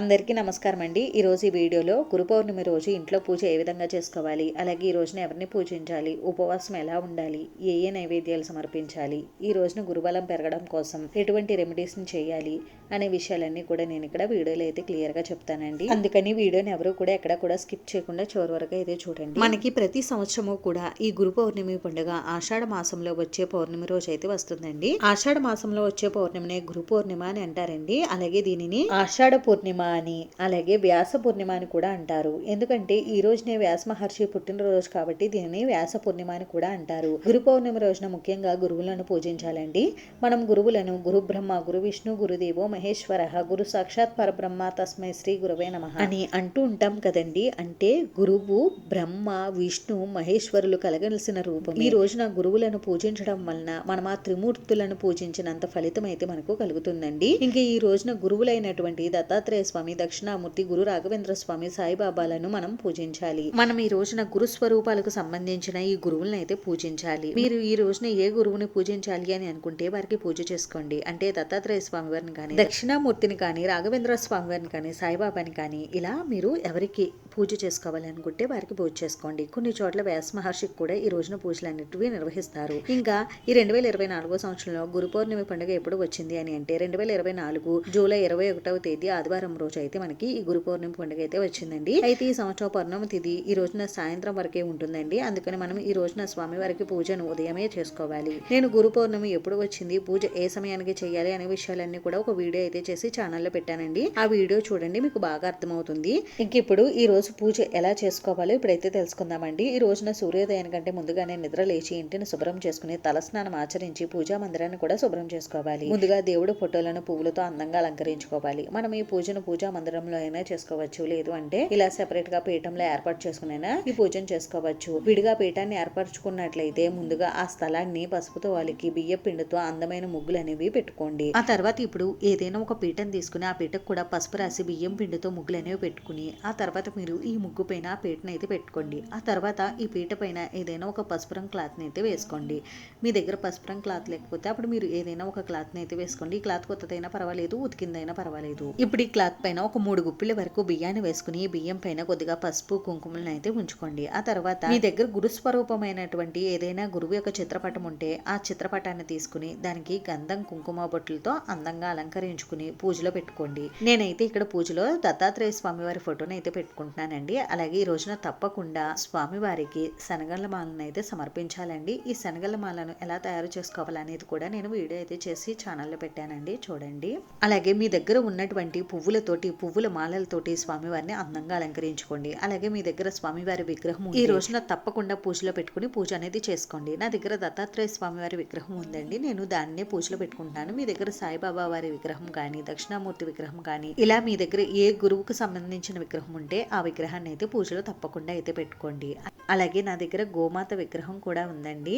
అందరికీ నమస్కారం అండి. ఈరోజు ఈ వీడియోలో గురు పౌర్ణమి రోజు ఇంట్లో పూజ ఏ విధంగా చేసుకోవాలి, అలాగే ఈ రోజున ఎవరిని పూజించాలి, ఉపవాసం ఎలా ఉండాలి, ఏ నైవేద్యాలు సమర్పించాలి, ఈ రోజున గురుబలం పెరగడం కోసం ఎటువంటి రెమెడీస్ని చేయాలి అనే విషయాలన్నీ కూడా నేను ఇక్కడ వీడియోలో అయితే క్లియర్గా చెప్తానండి. అందుకని వీడియోని ఎవరు కూడా ఎక్కడ కూడా స్కిప్ చేయకుండా చివరి వరకు అయితే చూడండి. మనకి ప్రతి సంవత్సరము కూడా ఈ గురు పౌర్ణమి పండుగ ఆషాఢ మాసంలో వచ్చే పౌర్ణమి రోజు అయితే వస్తుందండి. ఆషాఢ మాసంలో వచ్చే పౌర్ణమినే గురు పౌర్ణిమ అని అంటారండి. అలాగే దీనిని ఆషాఢ పూర్ణిమ అని, అలాగే వ్యాస పూర్ణిమ అని కూడా అంటారు. ఎందుకంటే ఈ రోజునే వ్యాస మహర్షి పుట్టినరోజు కాబట్టి దీనిని వ్యాస పూర్ణిమ అని కూడా అంటారు. గురు పౌర్ణమి రోజున ముఖ్యంగా గురువులను పూజించాలండి. మనం గురువులను గురు బ్రహ్మ, గురు విష్ణు, గురుదేవో మహేశ్వర, గురు సాక్షాత్ పరబ్రహ్మ తస్మై శ్రీ గురవే నమః అని అంటూ ఉంటాం కదండి. అంటే గురువు బ్రహ్మ, విష్ణు, మహేశ్వరులు కలగలిసిన రూపం. ఈ రోజున గురువులను పూజించడం వలన మనం ఆ త్రిమూర్తులను పూజించినంత ఫలితం అయితే మనకు కలుగుతుందండి. ఇంకా ఈ రోజున గురువులైనటువంటి దత్తాత్రేయ స్వామి, దక్షిణామూర్తి, గురు రాఘవేంద్ర స్వామి, సాయిబాబాలను మనం పూజించాలి. మనం ఈ రోజున గురు స్వరూపాలకు సంబంధించిన ఈ గురువులను అయితే పూజించాలి. మీరు ఈ రోజున ఏ గురువుని పూజించాలి అని అనుకుంటే వారికి పూజ చేసుకోండి. అంటే దత్తాత్రేయ స్వామి వారిని కానీ, దక్షిణామూర్తిని కానీ, రాఘవేంద్ర స్వామి వారిని కానీ, సాయిబాబాని కానీ, ఇలా మీరు ఎవరికి పూజ చేసుకోవాలి అనుకుంటే వారికి పూజ చేసుకోండి. కొన్ని చోట్ల వ్యాస మహర్షికి కూడా ఈ రోజున పూజలన్నిటివి నిర్వహిస్తారు. ఇంకా ఈ 2024 సంవత్సరంలో గురు పౌర్ణమి పండుగ ఎప్పుడు వచ్చింది అని అంటే 2024 జూలై 21వ తేదీ ఆదివారం రోజు అయితే మనకి ఈ గురు పౌర్ణమి పండుగ అయితే వచ్చిందండి. అయితే ఈ సంవత్సరం పౌర్ణమి తిథి ఈ రోజున సాయంత్రం వరకే ఉంటుందండి. అందుకని మనం ఈ రోజున స్వామి వారికి పూజను ఉదయమే చేసుకోవాలి. నేను గురు పౌర్ణమి ఎప్పుడు వచ్చింది, పూజ ఏ సమయానికి చేయాలి అనే విషయాలన్నీ కూడా ఒక వీడియో అయితే చేసి ఛానల్లో పెట్టానండి. ఆ వీడియో చూడండి, మీకు బాగా అర్థమవుతుంది. ఇంక ఇప్పుడు ఈ రోజు పూజ ఎలా చేసుకోవాలో ఇప్పుడైతే తెలుసుకుందామండి. ఈ రోజున సూర్యోదయానికంటే ముందుగానే నిద్ర లేచి ఇంటిని శుభ్రం చేసుకుని తలస్నానం ఆచరించి పూజా మందిరాన్ని కూడా శుభ్రం చేసుకోవాలి. ముందుగా దేవుడు ఫోటోలను పువ్వులతో అందంగా అలంకరించుకోవాలి. మనం ఈ పూజను పూజా మందిరంలో అయినా చేసుకోవచ్చు, లేదు అంటే ఇలా సెపరేట్ గా పీఠంలో ఏర్పాటు చేసుకునైనా ఈ పూజను చేసుకోవచ్చు. విడిగా పీఠాన్ని ఏర్పరచుకున్నట్లయితే ముందుగా ఆ స్థలాన్ని పసుపుతో వాలికి బియ్య పిండితో అందమైన ముగ్గులు అనేవి పెట్టుకోండి. ఆ తర్వాత ఇప్పుడు ఏదైనా ఒక పీఠం తీసుకుని ఆ పీటకు కూడా పసుపు రాసి బియ్యం పిండితో ముగ్గులు అనేవి పెట్టుకుని ఆ తర్వాత మీరు ఈ ముగ్గు పైన ఆ పీటను అయితే పెట్టుకోండి. ఆ తర్వాత ఈ పీట పైన ఏదైనా ఒక పసుపు రంగు క్లాత్ ని అయితే వేసుకోండి. మీ దగ్గర పసుపు రంగు క్లాత్ లేకపోతే అప్పుడు మీరు ఏదైనా ఒక క్లాత్ ని అయితే వేసుకోండి. ఈ క్లాత్ కొత్తదైనా పర్వాలేదు, ఉతికిందైనా పర్వాలేదు. ఇప్పుడు ఈ క్లాత్ పైన ఒక 3 గుప్పిల వరకు బియ్యాన్ని వేసుకుని ఈ బియ్యం పైన కొద్దిగా పసుపు కుంకుమలను అయితే ఉంచుకోండి. ఆ తర్వాత మీ దగ్గర గురు స్వరూపమైనటువంటి ఏదైనా గురువు యొక్క చిత్రపటం ఉంటే ఆ చిత్రపటాన్ని తీసుకుని దానికి గంధం కుంకుమ బొట్టులతో అందంగా అలంకరించుకుని పూజలో పెట్టుకోండి. నేనైతే ఇక్కడ పూజలో దత్తాత్రేయ స్వామి వారి ఫోటోని అయితే పెట్టుకుంటున్నానండి. అలాగే ఈ రోజున తప్పకుండా స్వామి వారికి శనగల మాలను అయితే సమర్పించాలండి. ఈ శనగల మాలను ఎలా తయారు చేసుకోవాలనేది కూడా నేను వీడియో అయితే చేసి ఛానల్లో పెట్టానండి, చూడండి. అలాగే మీ దగ్గర ఉన్నటువంటి పువ్వుల మాలలతోటి స్వామివారిని అందంగా అలంకరించుకోండి. అలాగే మీ దగ్గర స్వామివారి విగ్రహం ఈ రోజున తప్పకుండా పూజలో పెట్టుకుని పూజ అనేది చేసుకోండి. నా దగ్గర దత్తాత్రేయ స్వామివారి విగ్రహం ఉందండి, నేను దాన్నే పూజలో పెట్టుకుంటున్నాను. మీ దగ్గర సాయిబాబా వారి విగ్రహం కానీ, దక్షిణామూర్తి విగ్రహం కానీ, ఇలా మీ దగ్గర ఏ గురువుకు సంబంధించిన విగ్రహం ఉంటే ఆ విగ్రహాన్ని అయితే పూజలో తప్పకుండా అయితే పెట్టుకోండి. అలాగే నా దగ్గర గోమాత విగ్రహం కూడా ఉందండి.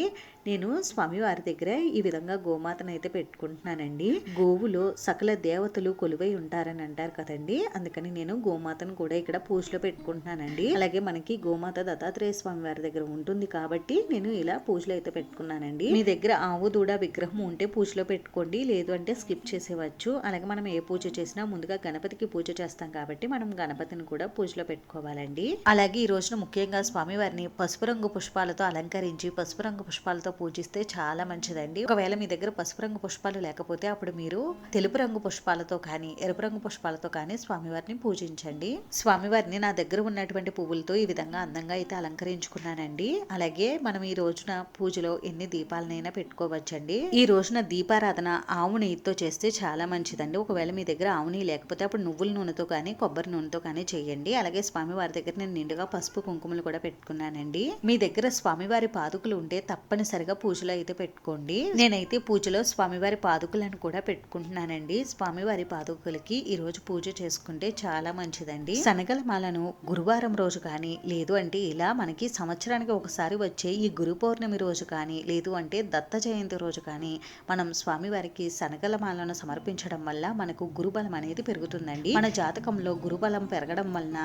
నేను స్వామివారి దగ్గర ఈ విధంగా గోమాతను అయితే పెట్టుకుంటున్నానండి. గోవులో సకల దేవతలు కొలువై ఉంటారని అంటారు కదండి, అందుకని నేను గోమాతను కూడా ఇక్కడ పూజలో పెట్టుకుంటున్నానండి. అలాగే మనకి గోమాత దత్తాత్రేయ స్వామి వారి దగ్గర ఉంటుంది కాబట్టి నేను ఇలా పూజలో అయితే పెట్టుకున్నానండి. మీ దగ్గర ఆవు దూడ విగ్రహం ఉంటే పూజలో పెట్టుకోండి, లేదు అంటే స్కిప్ చేసేవచ్చు. అలాగే మనం ఏ పూజ చేసినా ముందుగా గణపతికి పూజ చేస్తాం కాబట్టి మనం గణపతిని కూడా పూజలో పెట్టుకోవాలండి. అలాగే ఈ రోజున ముఖ్యంగా స్వామివారిని పసుపు రంగు పుష్పాలతో అలంకరించి పసుపు రంగు పుష్పాలతో పూజిస్తే చాలా మంచిదండి. ఒకవేళ మీ దగ్గర పసుపు రంగు పుష్పాలు లేకపోతే అప్పుడు మీరు తెలుపు రంగు పుష్పాలతో కానీ, ఎరుపు రంగు పుష్పాలతో కానీ స్వామివారిని పూజించండి. స్వామివారిని నా దగ్గర ఉన్నటువంటి పువ్వులతో ఈ విధంగా అందంగా అయితే అలంకరించుకున్నానండి. అలాగే మనం ఈ రోజున పూజలో ఎన్ని దీపాలనైనా పెట్టుకోవచ్చండి. ఈ రోజున దీపారాధన ఆవు నెయ్యితో చేస్తే చాలా మంచిదండి. ఒకవేళ మీ దగ్గర ఆవు నెయ్యి లేకపోతే అప్పుడు నువ్వుల నూనెతో కానీ, కొబ్బరి నూనెతో కానీ చేయండి. అలాగే స్వామివారి దగ్గర నేను నిండుగా పసుపు కుంకుమలు కూడా పెట్టుకున్నానండి. మీ దగ్గర స్వామివారి పాదుకులు ఉంటే తప్పనిసరిగా పూజలో అయితే పెట్టుకోండి. నేనైతే పూజలో స్వామివారి పాదుకులను కూడా పెట్టుకుంటున్నానండి. స్వామివారి పాదుకులకి ఈ రోజు పూజ చేసుకుంటే చాలా మంచిదండి. శనగల మాలను గురువారం రోజు కానీ, లేదు అంటే ఇలా మనకి సంవత్సరానికి ఒకసారి వచ్చే ఈ గురు పౌర్ణమి రోజు కానీ, లేదు అంటే దత్త జయంతి రోజు కానీ మనం స్వామివారికి శనగల మాలను సమర్పించడం వల్ల మనకు గురుబలం అనేది పెరుగుతుందండి. మన జాతకంలో గురుబలం పెరగడం వలన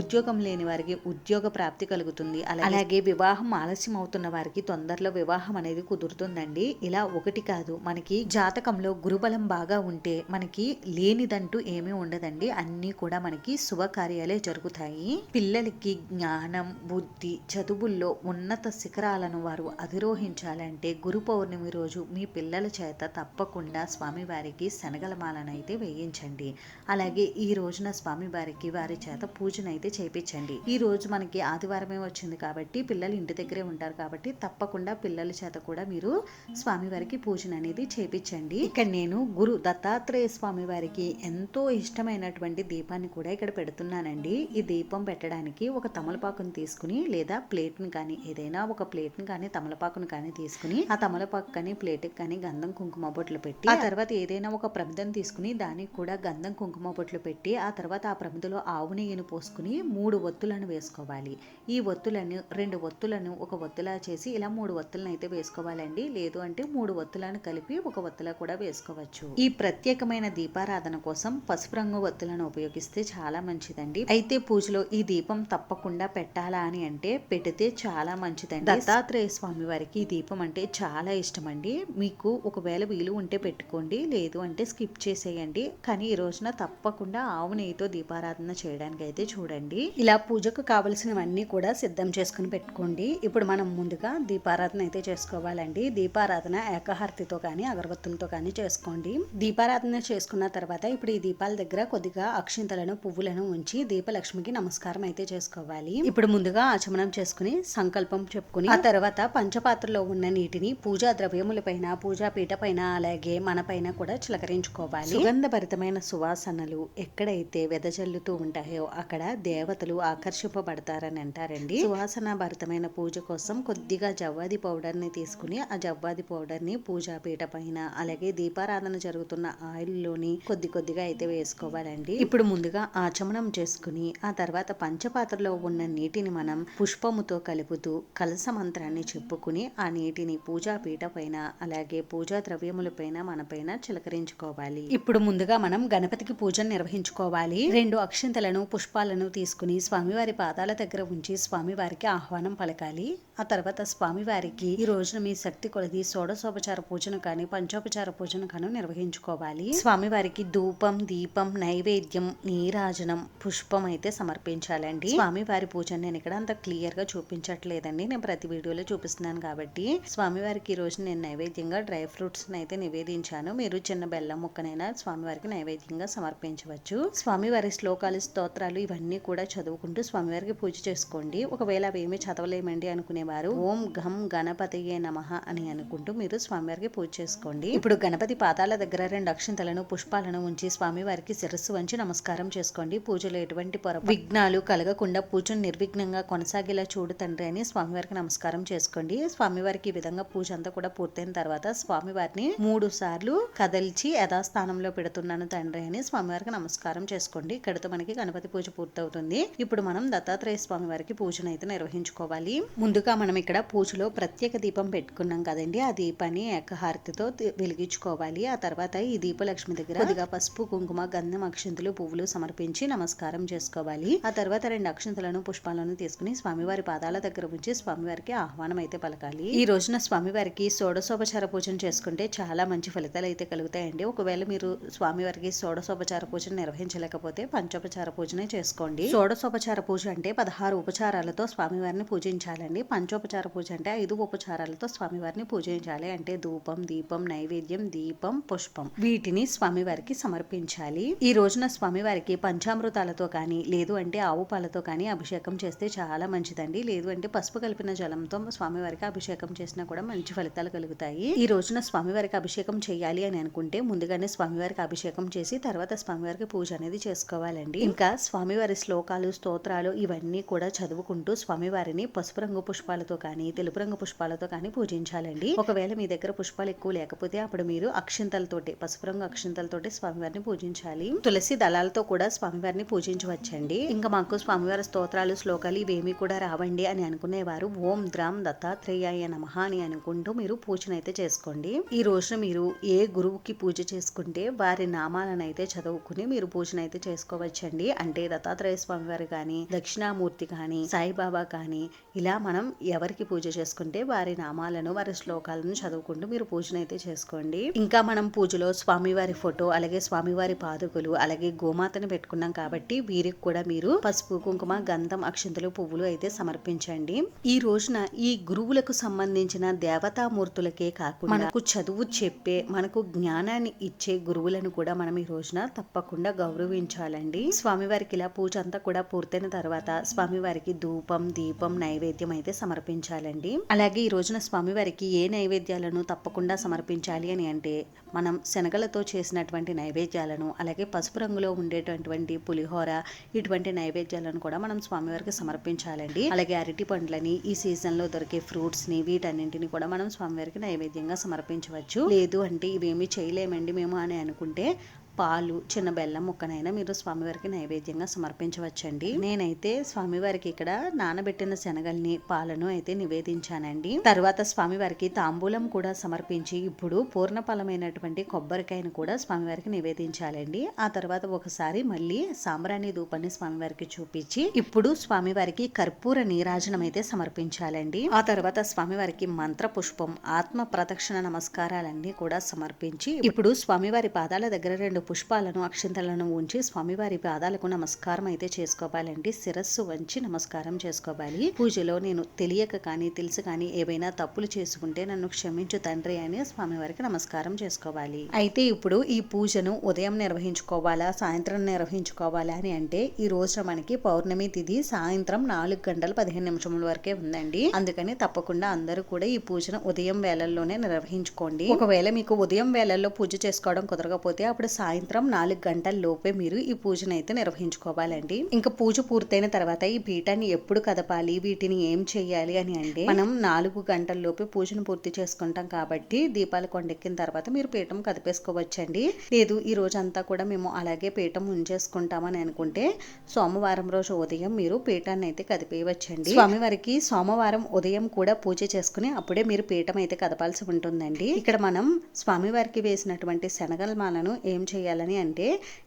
ఉద్యోగం లేని వారికి ఉద్యోగ ప్రాప్తి కలుగుతుంది. అలాగే వివాహం ఆలస్యం అవుతున్న వారికి తొందరలో వివాహం అనేది కుదురుతుందండి. ఇలా ఒకటి కాదు, మనకి జాతకంలో గురుబలం బాగా ఉంటే మనకి లేనిదంటూ ఏమీ ఉండదండి. అన్నీ కూడా మనకి శుభకార్యాలే జరుగుతాయి. పిల్లలకి జ్ఞానం, బుద్ధి, చదువుల్లో ఉన్నత శిఖరాలను వారు అధిరోహించాలంటే గురు పౌర్ణమి రోజు మీ పిల్లల చేత తప్పకుండా స్వామివారికి శనగలమాలనైతే వేయించండి. అలాగే ఈ రోజున స్వామివారికి వారి చేత పూజనైతే చేయించండి. ఈ రోజు మనకి ఆదివారమే వచ్చింది కాబట్టి పిల్లలు ఇంటి దగ్గరే ఉంటారు కాబట్టి తప్పకుండా పిల్లల చేత కూడా మీరు స్వామివారికి పూజన అనేది చేయించండి. ఇక్కడ నేను గురు దత్తాత్రేయ స్వామి వారికి ఎంతో ఇష్టమైనటువంటి దీపాన్ని కూడా ఇక్కడ పెడుతున్నానండి. ఈ దీపం పెట్టడానికి ఒక తమలపాకును తీసుకుని లేదా ప్లేట్ని కానీ ఏదైనా ఒక ప్లేట్ని కానీ తమలపాకును కానీ తీసుకుని ఆ తమలపాకు కానీ ప్లేట్కి కానీ గంధం కుంకుమ బొట్లు పెట్టి ఆ తర్వాత ఏదైనా ఒక ప్రమిదను తీసుకుని దానికి కూడా గంధం కుంకుమ బొట్లు పెట్టి ఆ తర్వాత ఆ ప్రమిదలో ఆవు నెయ్యిని పోసుకుని 3 ఒత్తులను వేసుకోవాలి. ఈ ఒత్తులను 2 ఒత్తులను ఒక ఒత్తులా చేసి ఇలా 3 ఒత్తులను అయితే వేసుకోవాలండి. లేదు అంటే 3 ఒత్తులను కలిపి ఒక ఒత్తులా కూడా వేసుకోవచ్చు. ఈ ప్రత్యేకమైన దీపారాధన కోసం పసుపు రంగు ఒత్తులను ఉపయోగిస్తే చాలా మంచిదండి. అయితే పూజలో ఈ దీపం తప్పకుండా పెట్టాలా అని అంటే పెడితే చాలా మంచిదండి. దత్తాత్రేయ స్వామి వారికి ఈ దీపం అంటే చాలా ఇష్టం అండి. మీకు ఒకవేళ వీలు ఉంటే పెట్టుకోండి, లేదు అంటే స్కిప్ చేసేయండి. కానీ ఈ రోజున తప్పకుండా ఆవు నెయ్యితో దీపారాధన చేయడానికి అయితే చూడండి. ఇలా పూజకు కావలసినవన్నీ కూడా సిద్ధం చేసుకుని పెట్టుకోండి. ఇప్పుడు మనం ముందుగా దీపారాధన అయితే చేసుకోవాలండి. దీపారాధన ఏకహారతితో కానీ అగరబత్తులతో కానీ చేసుకోండి. దీపారాధన చేసుకున్న తర్వాత ఇప్పుడు ఈ దీపాల దగ్గర కొద్దిగా అక్షింతలను పువ్వులను ఉంచి దీపలక్ష్మికి నమస్కారం అయితే చేసుకోవాలి. ఇప్పుడు ముందుగా ఆచమనం చేసుకుని సంకల్పం చెప్పుకుని ఆ తర్వాత పంచపాత్రలో ఉన్న నీటిని పూజా ద్రవ్యముల పైన, పూజా పీఠ పైన, అలాగే మన పైన కూడా చిలకరించుకోవాలి. సుగంధభరితమైన సువాసనలు ఎక్కడైతే వెదజల్లుతూ ఉంటాయో అక్కడ దేవతలు ఆకర్షింపబడతారని అంటారండి. సువాసన భరితమైన పూజ కోసం కొద్దిగా జవ్వాది పౌడర్ ని తీసుకుని ఆ జవ్వాది పౌడర్ ని పూజా పీఠ పైన అలాగే దీపారాధన జరుగుతున్న ఆయిల్ లోని కొద్దిగా అయితే వేసుకోవాలండి. ఇప్పుడు ముందుగా ఆచమనం చేసుకుని ఆ తర్వాత పంచపాత్రలో ఉన్న నీటిని మనం పుష్పముతో కలుపుతూ కలస మంత్రాన్ని చెప్పుకుని ఆ నీటిని పూజా పీఠ పైన అలాగే పూజా ద్రవ్యముల పైన మన పైన చిలకరించుకోవాలి. ఇప్పుడు ముందుగా మనం గణపతికి పూజను నిర్వహించుకోవాలి. 2 అక్షింతలను పుష్పాలను తీసుకుని స్వామివారి పాదాల దగ్గర ఉంచి స్వామివారికి ఆహ్వానం పలకాలి. ఆ తర్వాత స్వామివారికి ఈ రోజున మీ శక్తి కొలది షోడశోపచార పూజను కానీ పంచోపచార పూజను కానీ నిర్వహించుకోవాలి. స్వామివారికి ధూపం, దీపం, నైవేద్యం, నీరాజనం, పుష్పం అయితే సమర్పించాలండి. స్వామివారి పూజను నేను ఇక్కడ అంత క్లియర్ గా చూపించట్లేదండి, నేను ప్రతి వీడియోలో చూపిస్తున్నాను కాబట్టి. స్వామివారికి ఈ రోజు నేను నైవేద్యంగా డ్రై ఫ్రూట్స్ అయితే నివేదించాను. మీరు చిన్న బెల్లం ముక్కనైనా స్వామివారికి నైవేద్యంగా సమర్పించవచ్చు. స్వామివారి శ్లోకాలు, స్తోత్రాలు ఇవన్నీ కూడా చదువుకుంటూ స్వామివారికి పూజ చేసుకోండి. ఒకవేళ అవేమీ చదవలేమండి అనుకునేవారు ఓం ఘం గణపతియే నమః అని అనుకుంటూ మీరు స్వామివారికి పూజ చేసుకోండి. ఇప్పుడు గణపతి పాదాల దగ్గర 2 అక్షింతలను పుష్పాలను ఉంచి స్వామివారికి శిరస్సు వంచి నమస్కారం చేసుకోండి. పూజలో ఎటువంటి విఘ్నాలు కలగకుండా పూజను నిర్విఘ్నంగా కొనసాగేలా చూడు తండ్రి అని స్వామివారికి నమస్కారం చేసుకోండి. స్వామివారికి ఈ విధంగా పూజ అంతా కూడా పూర్తయిన తర్వాత స్వామివారిని 3 సార్లు కదల్చి యథాస్థానంలో పెడుతున్నాను తండ్రి అని స్వామివారికి నమస్కారం చేసుకోండి. ఇక్కడతో మనకి గణపతి పూజ పూర్తవుతుంది. ఇప్పుడు మనం దత్తాత్రేయ స్వామి వారికి పూజను అయితే నిర్వహించుకోవాలి. ముందుగా మనం ఇక్కడ పూజలో ప్రత్యేక దీపం పెట్టుకున్నాం కదండి, ఆ దీపాన్ని ఏకహారతితో వెలిగించుకోవాలి. ఆ తర్వాత ఈ దీపలక్ష్మి దగ్గర కొద్దిగా పసుపు, కుంకుమ, గంధం, అక్షింతలు, పువ్వులు సమర్పించి నమస్కారం చేసుకోవాలి. ఆ తర్వాత 2 అక్షింతలను పుష్పాలను తీసుకుని స్వామివారి పాదాల దగ్గర ఉంచి స్వామివారికి ఆహ్వానం అయితే పలకాలి. ఈ రోజున స్వామివారికి షోడశోపచార పూజను చేసుకుంటే చాలా మంచి ఫలితాలు అయితే కలుగుతాయండి. ఒకవేళ మీరు స్వామివారికి షోడశోపచార పూజను నిర్వహించలేకపోతే పంచోపచార పూజనే చేసుకోండి. షోడశోపచార పూజ అంటే 16 ఉపచారాలతో స్వామివారిని పూజించాలండి. పంచోపచార పూజ అంటే 5 ఉపచారాలతో స్వామివారిని పూజించాలి. అంటే ధూపం, దీపం, నైవేద్యం, దీపం, పుష్పం వీటిని స్వామివారికి సమర్పించాలి. ఈ రోజున స్వామివారికి పంచామృతాలతో కానీ లేదు అంటే ఆవు పాలతో కానీ అభిషేకం చేస్తే చాలా మంచిదండి. లేదు అంటే పసుపు కలిపిన జలంతో స్వామివారికి అభిషేకం చేసినా కూడా మంచి ఫలితాలు కలుగుతాయి. ఈ రోజున స్వామివారికి అభిషేకం చేయాలి అని అనుకుంటే ముందుగానే స్వామివారికి అభిషేకం చేసి తర్వాత స్వామివారికి పూజ అనేది చేసుకోవాలండి. ఇంకా స్వామివారి శ్లోకాలు, స్తోత్రాలు ఇవన్నీ కూడా చదువుకుంటూ స్వామివారిని పసుపు రంగు పుష్పాలతో కానీ తెలుపు రంగు పుష్పాలతో కానీ పూజించాలండి. ఒకవేళ మీ దగ్గర పుష్పాలు ఎక్కువ లేకపోతే అప్పుడు మీరు అక్షింతలతోటి, పసుపు రంగు అక్షింతలతోటి స్వామివారిని పూజించాలి. తులసి దళాలతో కూడా స్వామివారిని పూజించవచ్చండి. ఇంకా మాకు స్వామివారి స్తోత్రాలు, శ్లోకాలు ఇవేమీ కూడా రావండి అని అనుకునేవారు ఓం ద్రాం దత్తాత్రేయాయ నమః అని అనుకుంటూ మీరు పూజనైతే చేసుకోండి. ఈ రోజున మీరు ఏ గురువుకి పూజ చేసుకుంటే వారి నామాలను అయితే చదువుకుని మీరు పూజనైతే చేసుకోవచ్చండి. అంటే దత్తాత్రేయ స్వామి వారు కానీ, దక్షిణామూర్తి కానీ, సాయిబాబా సాయిబాబా కానీ ఇలా మనం ఎవరికి పూజ చేసుకుంటే వారి నామాలను వారి శ్లోకాలను చదువుకుంటూ మీరు పూజనైతే చేసుకోండి. ఇంకా మనం పూజలో స్వామివారి ఫోటో అలాగే స్వామివారి పాదుకలు అలాగే గోమాతను పెట్టుకున్నాం కాబట్టి వీరికి కూడా మీరు పసుపు కుంకుమ గంధం అక్షింతలు పువ్వులు అయితే సమర్పించండి. ఈ రోజున ఈ గురువులకు సంబంధించిన దేవతామూర్తులకే కాకుండా మనకు చదువు చెప్పే మనకు జ్ఞానాన్ని ఇచ్చే గురువులను కూడా మనం ఈ రోజున తప్పకుండా గౌరవించాలండి. స్వామివారికి ఇలా పూజ అంతా కూడా పూర్తయిన తర్వాత స్వామివారికి ధూపం దీపం నైవేద్యం అయితే సమర్పించాలండి. అలాగే ఈ రోజున స్వామివారికి ఏ నైవేద్యాలను తప్పకుండా సమర్పించాలి అని అంటే మనం శనగలతో చేసినటువంటి నైవేద్యాలను అలాగే పసుపు రంగులో ఉండేటటువంటి పులిహోర ఇటువంటి నైవేద్యాలను కూడా మనం స్వామివారికి సమర్పించాలండి. అలాగే అరటి పండ్లని ఈ సీజన్ లో దొరికే ఫ్రూట్స్ ని వీటన్నింటిని కూడా మనం స్వామివారికి నైవేద్యంగా సమర్పించవచ్చు. లేదు అంటే ఇవేమీ చేయలేమండి మేము అని అనుకుంటే పాలు చిన్న బెల్లం ముక్కనైనా మీరు స్వామివారికి నైవేద్యంగా సమర్పించవచ్చండి. నేనైతే స్వామివారికి ఇక్కడ నానబెట్టిన శనగల్ని పాలను అయితే నివేదించానండి. తర్వాత స్వామివారికి తాంబూలం కూడా సమర్పించి ఇప్పుడు పూర్ణఫలమైనటువంటి కొబ్బరికాయను కూడా స్వామివారికి నివేదించాలండి. ఆ తర్వాత ఒకసారి మళ్ళీ సాంబ్రాణి ధూపాన్ని స్వామివారికి చూపించి ఇప్పుడు స్వామివారికి కర్పూర నీరాజనం అయితే సమర్పించాలండి. ఆ తర్వాత స్వామివారికి మంత్ర పుష్పం ఆత్మ ప్రదక్షిణ నమస్కారాలన్నీ కూడా సమర్పించి ఇప్పుడు స్వామివారి పాదాల దగ్గర 2 పుష్పాలను అక్షింతలను ఉంచి స్వామివారి పాదాలకు నమస్కారం అయితే చేసుకోవాలండి. శిరస్సు వంచి నమస్కారం చేసుకోవాలి. పూజలో నేను తెలియక కానీ తెలుసు కానీ ఏవైనా తప్పులు చేసుకుంటే నన్ను క్షమించు తండ్రి అని స్వామివారికి నమస్కారం చేసుకోవాలి. అయితే ఇప్పుడు ఈ పూజను ఉదయం నిర్వహించుకోవాలా సాయంత్రం నిర్వహించుకోవాలా అని అంటే ఈ రోజు మనకి పౌర్ణమి తిథి సాయంత్రం 4:15 వరకే ఉందండి. అందుకని తప్పకుండా అందరూ కూడా ఈ పూజను ఉదయం వేళల్లోనే నిర్వహించుకోండి. ఒకవేళ మీకు ఉదయం వేళల్లో పూజ చేసుకోవడం కుదరకపోతే అప్పుడు సాయంత్రం 4 గంటల లోపే మీరు ఈ పూజను అయితే నిర్వహించుకోవాలండి. ఇంకా పూజ పూర్తయిన తర్వాత ఈ పీఠాన్ని ఎప్పుడు కదపాలి వీటిని ఏం చేయాలి అని అంటే మనం 4 గంటల లోపే పూజను పూర్తి చేసుకుంటాం కాబట్టి దీపాలు కొండెక్కిన తర్వాత మీరు పీఠం కదిపేసుకోవచ్చండి. లేదు ఈ రోజంతా కూడా మేము అలాగే పీఠం ఉంచేసుకుంటామని అనుకుంటే సోమవారం రోజు ఉదయం మీరు పీఠాన్ని అయితే కదిపేయవచ్చండి. స్వామివారికి సోమవారం ఉదయం కూడా పూజ చేసుకుని అప్పుడే మీరు పీఠం అయితే కదపాల్సి ఉంటుందండి. ఇక్కడ మనం స్వామివారికి వేసినటువంటి శనగల మాలను ఏం చేయాలని అంటే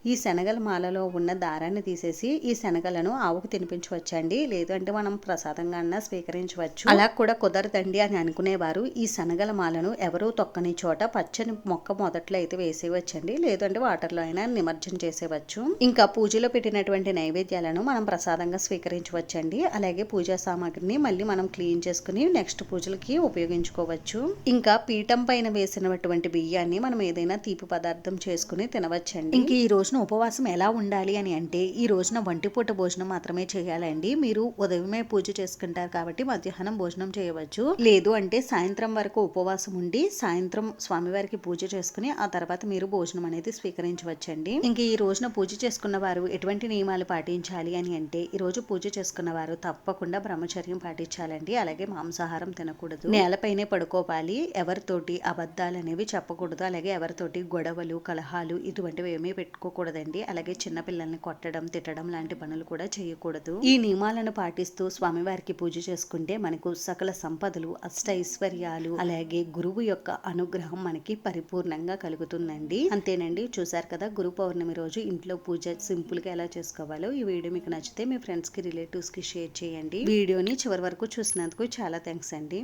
ఈ శనగల మాలలో ఉన్న దారాన్ని తీసేసి ఈ శనగలను ఆవుకు తినిపించవచ్చండి. లేదు అంటే మనం ప్రసాదంగా అన్నా స్వీకరించవచ్చు. అలా కూడా కుదరదండి అని అనుకునేవారు ఈ శనగల మాలను ఎవరూ తొక్కని చోట పచ్చని మొక్క మొదట్లో అయితే వేసేయవచ్చండి. లేదు అంటే వాటర్లో అయినా నిమజ్జనం చేసేవచ్చు. ఇంకా పూజలో పెట్టినటువంటి నైవేద్యాలను మనం ప్రసాదంగా స్వీకరించవచ్చండి. అలాగే పూజా సామాగ్రిని మళ్ళీ మనం క్లీన్ చేసుకుని నెక్స్ట్ పూజలకి ఉపయోగించుకోవచ్చు. ఇంకా పీఠం పైన వేసినటువంటి బియ్యాన్ని మనం ఏదైనా తీపి పదార్థం చేసుకుని తినవచ్చండి. ఇంక ఈ రోజున ఉపవాసం ఎలా ఉండాలి అని అంటే ఈ రోజున వంటిపూట భోజనం మాత్రమే చేయాలండి. మీరు ఉదయమే పూజ చేసుకుంటారు కాబట్టి మధ్యాహ్నం భోజనం చేయవచ్చు. లేదు అంటే సాయంత్రం వరకు ఉపవాసం ఉండి సాయంత్రం స్వామివారికి పూజ చేసుకుని ఆ తర్వాత మీరు భోజనం అనేది స్వీకరించవచ్చండి. ఇంక ఈ రోజున పూజ చేసుకున్న వారు ఎటువంటి నియమాలు పాటించాలి అని అంటే ఈ రోజు పూజ చేసుకున్న వారు తప్పకుండా బ్రహ్మచర్యం పాటించాలండి. అలాగే మాంసాహారం తినకూడదు. నేలపైనే పడుకోవాలి. ఎవరితోటి అబద్ధాలు అనేవి చెప్పకూడదు. అలాగే ఎవరితోటి గొడవలు కలహాలు ఇటువంటివి ఏమీ పెట్టుకోకూడదండి. అలాగే చిన్నపిల్లల్ని కొట్టడం తిట్టడం లాంటి పనులు కూడా చేయకూడదు. ఈ నియమాలను పాటిస్తూ స్వామివారికి పూజ చేసుకుంటే మనకు సకల సంపదలు అష్టైశ్వర్యాలు అలాగే గురువు యొక్క అనుగ్రహం మనకి పరిపూర్ణంగా కలుగుతుందండి. అంతేనండి. చూసారు కదా గురు పౌర్ణమి రోజు ఇంట్లో పూజ సింపుల్ గా ఎలా చేసుకోవాలో. ఈ వీడియో మీకు నచ్చితే మీ ఫ్రెండ్స్ కి రిలేటివ్స్ కి షేర్ చేయండి. వీడియోని చివరి వరకు చూసినందుకు చాలా థ్యాంక్స్ అండి.